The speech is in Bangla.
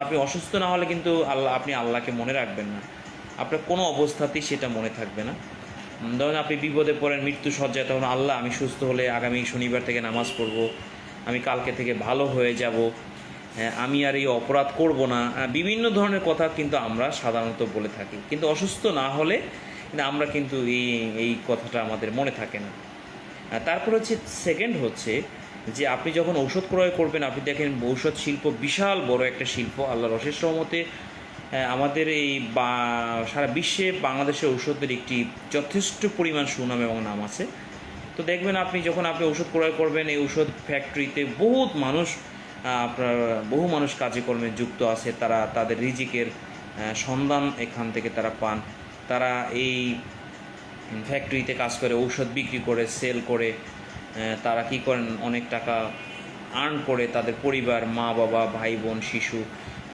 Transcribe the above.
আপনি অসুস্থ না হলে কিন্তু আপনি আল্লাহকে মনে রাখবেন না, আপনার কোনো অবস্থাতেই সেটা মনে থাকবে না। ধরুন আপনি বিপদে পড়েন, মৃত্যু সজ্জায়, তখন আল্লাহ আমি সুস্থ হলে আগামী শনিবার থেকে নামাজ পড়ব, আমি কালকে থেকে ভালো হয়ে যাব, হ্যাঁ আমি আর এই অপরাধ করব না, বিভিন্ন ধরনের কথা কিন্তু আমরা সাধারণত বলে থাকি। কিন্তু অসুস্থ না হলে আমরা কিন্তু এই কথাটা আমাদের মনে থাকে না। তারপর হচ্ছে সেকেন্ড হচ্ছে যে আপনি যখন ঔষধ ক্রয় করবেন, আপনি দেখেন ঔষধ শিল্প বিশাল বড় একটা শিল্প। আল্লাহর অশেষ রহমতে আমাদের এই সারা বিশ্বে বাংলাদেশের ঔষধের একটি যথেষ্ট পরিমাণ সুনাম এবং নাম আছে। তো দেখবেন আপনি যখন ওষুধ ক্রয় করবেন, এই ঔষধ ফ্যাক্টরিতে বহু মানুষ কাজে কর্মে যুক্ত আছে, তারা তাদের রিজিকের সন্ধান এখান থেকে তারা পান। তারা এই ফ্যাক্টরিতে কাজ করে, ঔষধ বিক্রি করে, সেল করে তারা কী করেন, অনেক টাকা আর্ন করে তাদের পরিবার, মা বাবা, ভাই বোন, শিশু